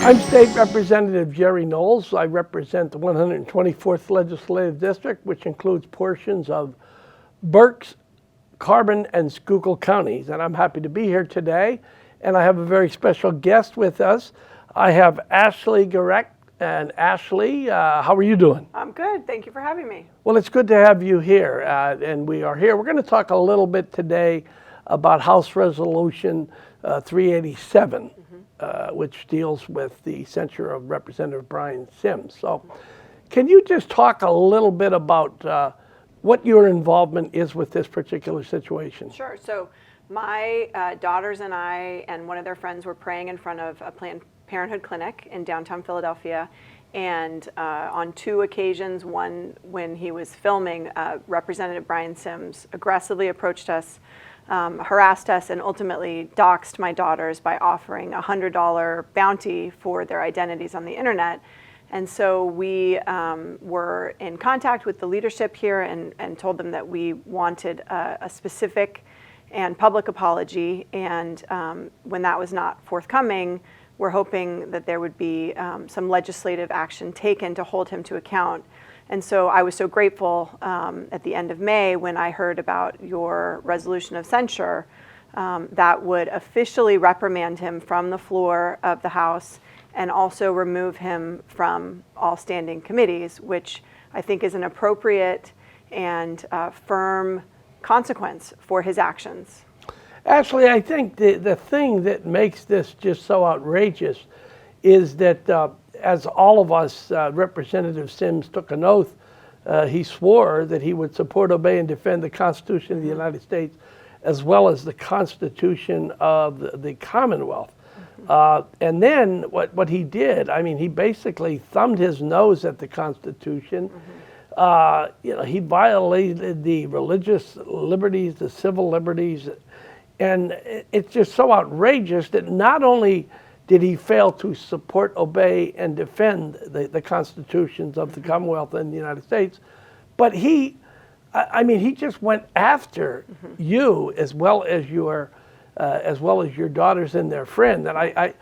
I'm State Representative Jerry Knowles. I represent the 124th Legislative District, which includes portions of Berks, Carbon, and Schuylkill counties. And I'm happy to be here today. And I have a very special guest with us. I have Ashley Garecht. And Ashley, how are you doing? I'm good. Thank you for having me. Well, it's good to have you here. And we are here. We're going to talk a little bit today about House Resolution 387. Which deals with the censure of Representative Brian Sims. So can you just talk a little bit about what your involvement is with this particular situation? Sure. So my daughters and I and one of their friends were praying in front of a Planned Parenthood clinic in downtown Philadelphia. And on two occasions, one when he was filming, Representative Brian Sims aggressively approached us, harassed us, and ultimately doxed my daughters by offering a $100 bounty for their identities on the internet. And so we were in contact with the leadership here and told them that we wanted a specific and public apology. And when that was not forthcoming, we're hoping that there would be some legislative action taken to hold him to account. And so I was so grateful at the end of May when I heard about your resolution of censure that would officially reprimand him from the floor of the House and also remove him from all standing committees, which I think is an appropriate and firm consequence for his actions. Actually, I think the thing that makes this just so outrageous is that as all of us, Representative Sims took an oath, he swore that he would support, obey, and defend the Constitution of the United States as well as the Constitution of the Commonwealth. And then what he did, I mean, he basically thumbed his nose at the Constitution. He violated the religious liberties, the civil liberties, and it's just so outrageous that not only did he fail to support, obey, and defend the constitutions of the Commonwealth and the United States, but he just went after you as well as your daughters and their friend. And I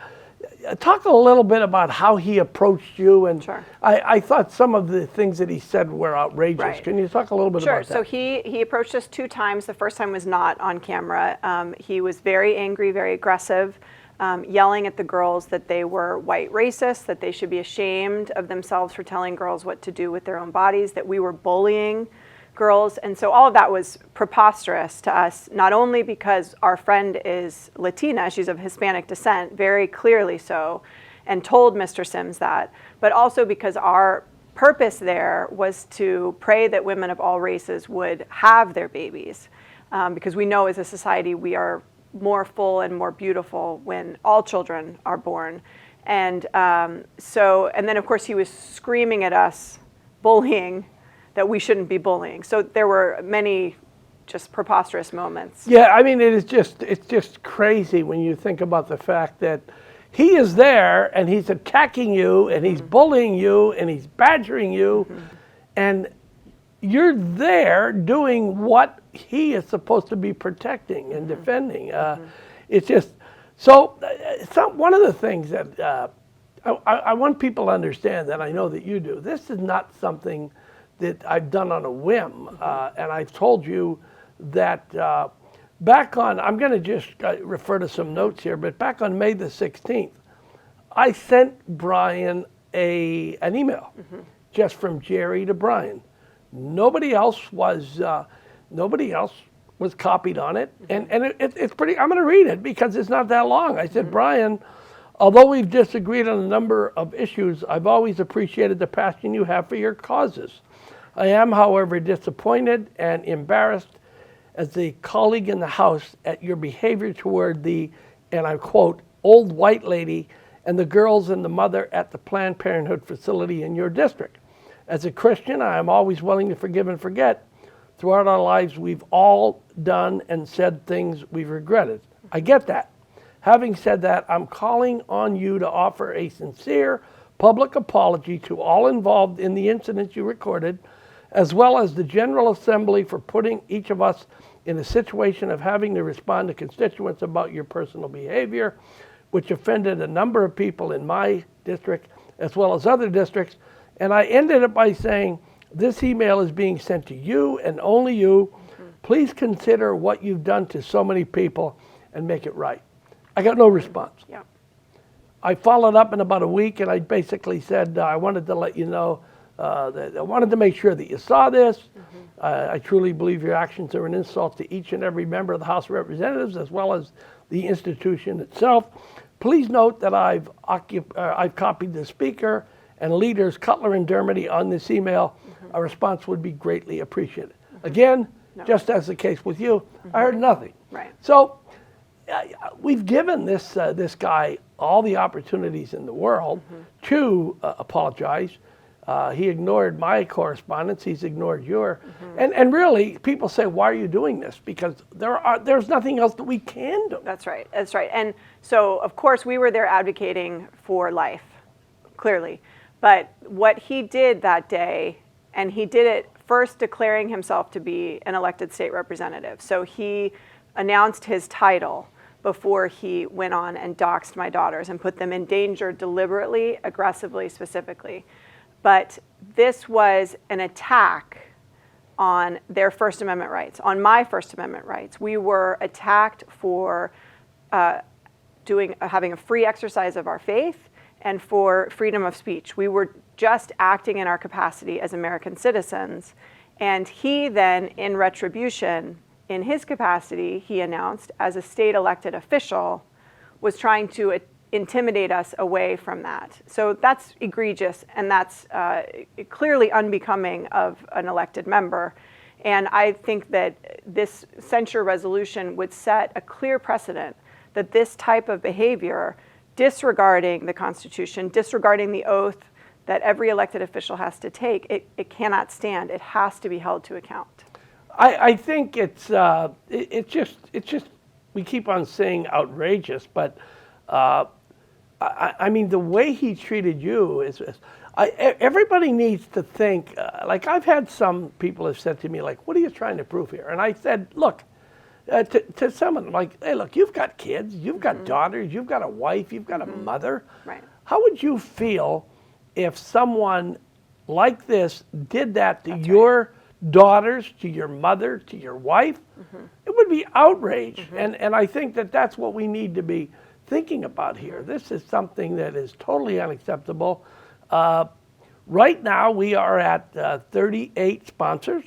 talk a little bit about how he approached you. And sure. I thought some of the things that he said were outrageous. Right. Can you talk a little bit about that? Sure. So he approached us two times. The first time was not on camera. He was very angry, very aggressive. Yelling at the girls that they were white racists, that they should be ashamed of themselves for telling girls what to do with their own bodies, that we were bullying girls. And so all of that was preposterous to us, not only because our friend is Latina, she's of Hispanic descent, very clearly so, and told Mr. Sims that, but also because our purpose there was to pray that women of all races would have their babies, because we know as a society we are more full and more beautiful when all children are born. And then of course he was screaming at us, bullying, that we shouldn't be bullying. So there were many just preposterous moments. Yeah, I mean, it's just crazy when you think about the fact that he is there and he's attacking you and he's bullying you and he's badgering you, and you're there doing what he is supposed to be protecting and defending. It's just, so one of the things that I want people to understand, that I know that you do, this is not something that I've done on a whim. And I've told you that back on, I'm going to just refer to some notes here, but back on May the 16th, I sent Brian an email just from Jerry to Brian. Nobody else was copied on it, and it's pretty. I'm going to read it because it's not that long. I said, Brian, although we've disagreed on a number of issues, I've always appreciated the passion you have for your causes. I am, however, disappointed and embarrassed as a colleague in the House at your behavior toward the, and I quote, old white lady and the girls and the mother at the Planned Parenthood facility in your district. As a Christian, I am always willing to forgive and forget. Throughout our lives, we've all done and said things we've regretted. I get that. Having said that, I'm calling on you to offer a sincere public apology to all involved in the incidents you recorded, as well as the General Assembly for putting each of us in a situation of having to respond to constituents about your personal behavior. which offended a number of people in my district as well as other districts. And I ended it by saying, this email is being sent to you and only you. Please consider what you've done to so many people and make it right. I got no response. Yeah. I followed up in about a week, and I basically said, I wanted to let you know that I wanted to make sure that you saw this. I truly believe your actions are an insult to each and every member of the House of Representatives, as well as the institution itself. Please note that I've copied the Speaker and leaders Cutler and Dermody on this email. A response would be greatly appreciated. Again, just as the case with you, I heard nothing. Right. So we've given this guy all the opportunities in the world to apologize. He ignored my correspondence. He's ignored your. And really, people say, why are you doing this? Because there's nothing else that we can do. That's right. That's right. And so, of course, we were there advocating for life, clearly. But what he did that day, and he did it first declaring himself to be an elected state representative. So he announced his title before he went on and doxed my daughters and put them in danger deliberately, aggressively, specifically. But this was an attack on their First Amendment rights, on my First Amendment rights. We were attacked for having a free exercise of our faith and for freedom of speech. We were just acting in our capacity as American citizens. And he then, in retribution, in his capacity, he announced, as a state elected official, was trying to intimidate us away from that. So that's egregious, and that's clearly unbecoming of an elected member. And I think that this censure resolution would set a clear precedent that this type of behavior, disregarding the Constitution, disregarding the oath that every elected official has to take, it cannot stand. It has to be held to account. I think it's just we keep on saying outrageous, but I mean, the way he treated you is everybody needs to think. Like, I've had some people have said to me, like, "What are you trying to prove here?" And I said, "Look." To someone, like, hey, look, you've got kids, you've got daughters, you've got a wife, you've got a mother. Right. How would you feel if someone like this did that to your daughters, to your mother, to your wife? It would be outrage. And I think that that's what we need to be thinking about here. This is something that is totally unacceptable. Right now, we are at 38 sponsors.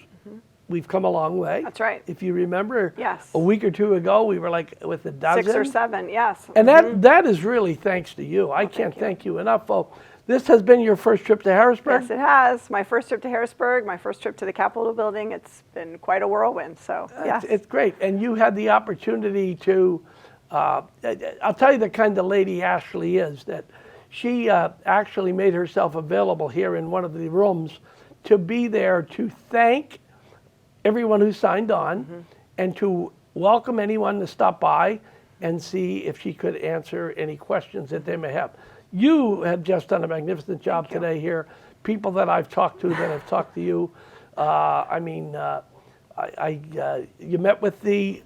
We've come a long way. That's right. If you remember, yes, a week or two ago, we were like with a dozen. 6 or 7, yes. And that is really thanks to you. I can't thank you enough. Oh, this has been your first trip to Harrisburg? Yes, it has. My first trip to Harrisburg, my first trip to the Capitol building. It's been quite a whirlwind, so yes. It's great. And you had the opportunity to, I'll tell you the kind of lady Ashley is, that she actually made herself available here in one of the rooms to be there to thank everyone who signed on and to welcome anyone to stop by and see if she could answer any questions that they may have. You have just done a magnificent job today here. People that I've talked to that have talked to you, you met with the...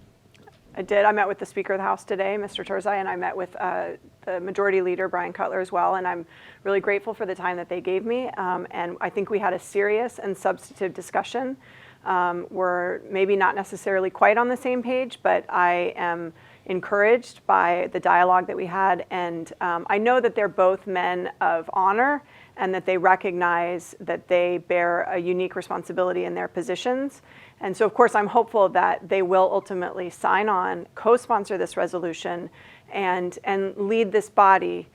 I did. I met with the Speaker of the House today, Mr. Turzai, and I met with the Majority Leader, Brian Cutler, as well, and I'm really grateful for the time that they gave me, and I think we had a serious and substantive discussion. We're maybe not necessarily quite on the same page, but I am encouraged by the dialogue that we had, and I know that they're both men of honor and that they recognize that they bear a unique responsibility in their positions. And so, of course, I'm hopeful that they will ultimately sign on, co-sponsor this resolution, and lead this body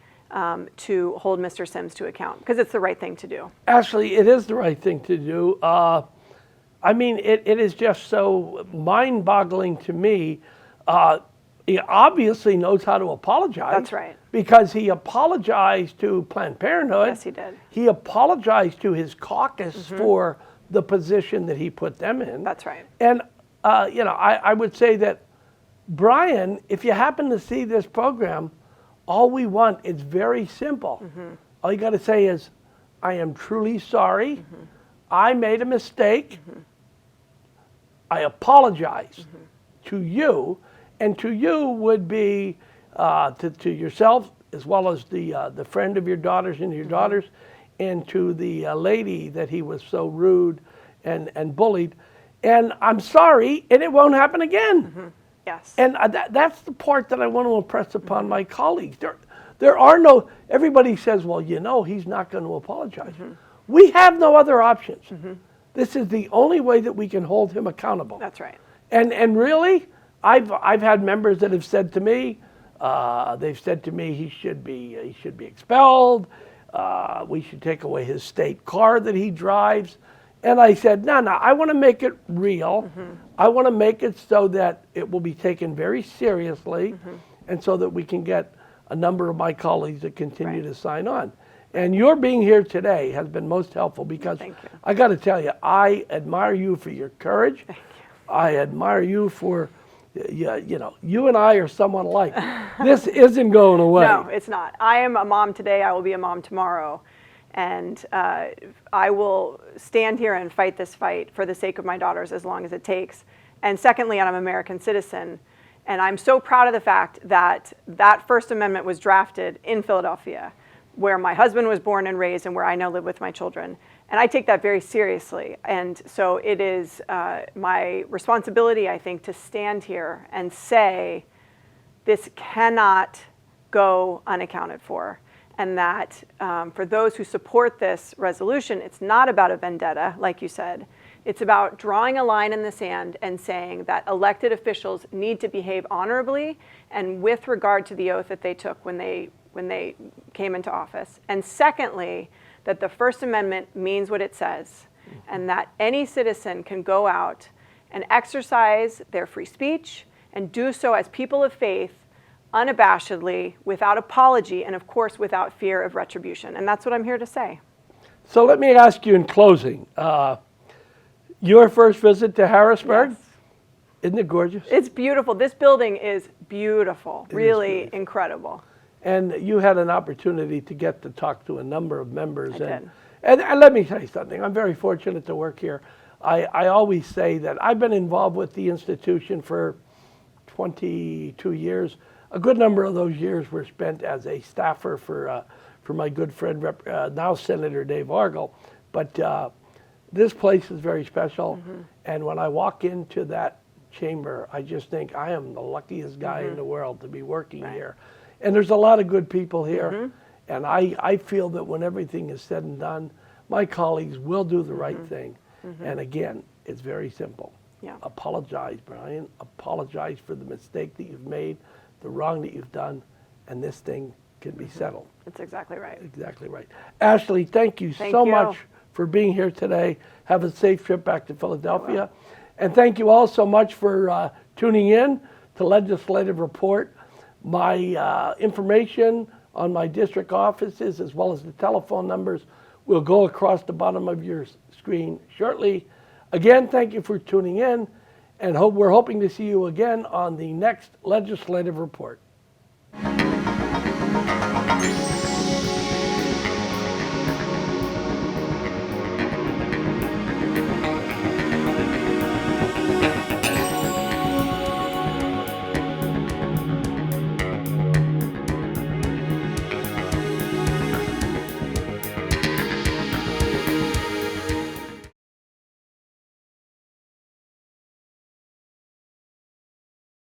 to hold Mr. Sims to account, because it's the right thing to do. Ashley, it is the right thing to do. I mean, it is just so mind-boggling to me. He obviously knows how to apologize. That's right. Because he apologized to Planned Parenthood. Yes, he did. He apologized to his caucus for the position that he put them in. That's right. And, I would say that, Brian, if you happen to see this program, all we want is very simple. All you got to say is, I am truly sorry. I made a mistake. I apologize to you. And to you would be to yourself, as well as the friend of your daughters and your daughters, and to the lady that he was so rude and bullied. And I'm sorry, and it won't happen again. Yes. And that's the part that I want to impress upon my colleagues. There are no, everybody says, well, he's not going to apologize. We have no other options. This is the only way that we can hold him accountable. That's right. And really, I've had members that have said to me, he should be expelled. We should take away his state car that he drives. And I said, no, I want to make it real. I want to make it so that it will be taken very seriously, and so that we can get a number of my colleagues that continue to sign on. And your being here today has been most helpful, because I got to tell you, I admire you for your courage. Thank you. I admire you for, you and I are somewhat alike. This isn't going away. No, it's not. I am a mom today. I will be a mom tomorrow. And I will stand here and fight this fight for the sake of my daughters as long as it takes. And secondly, I'm an American citizen. And I'm so proud of the fact that that First Amendment was drafted in Philadelphia, where my husband was born and raised and where I now live with my children. And I take that very seriously. And so it is my responsibility, I think, to stand here and say this cannot go unaccounted for. And that for those who support this resolution, it's not about a vendetta, like you said. It's about drawing a line in the sand and saying that elected officials need to behave honorably and with regard to the oath that they took when they came into office. And secondly, that the First Amendment means what it says, and that any citizen can go out and exercise their free speech and do so as people of faith, unabashedly, without apology, and of course without fear of retribution. And that's what I'm here to say. So let me ask you in closing, your first visit to Harrisburg, Yes. Isn't it gorgeous? It's beautiful. This building is beautiful, really beautiful. Incredible. And you had an opportunity to get to talk to a number of members. I did. And let me tell you something, I'm very fortunate to work here. I always say that I've been involved with the institution for 22 years. A good number of those years were spent as a staffer for my good friend, now Senator Dave Argel. But this place is very special. And when I walk into that chamber, I just think I am the luckiest guy in the world to be working here. And there's a lot of good people here. And I feel that when everything is said and done, my colleagues will do the right thing. And again, it's very simple. Apologize, Brian. Apologize for the mistake that you've made, the wrong that you've done, and this thing can be settled. That's exactly right. Exactly right. Ashley, thank you so much for being here today. Have a safe trip back to Philadelphia. And thank you all so much for tuning in to Legislative Report. My information on my district offices, as well as the telephone numbers, will go across the bottom of your screen shortly. Again, thank you for tuning in, and we're hoping to see you again on the next Legislative Report.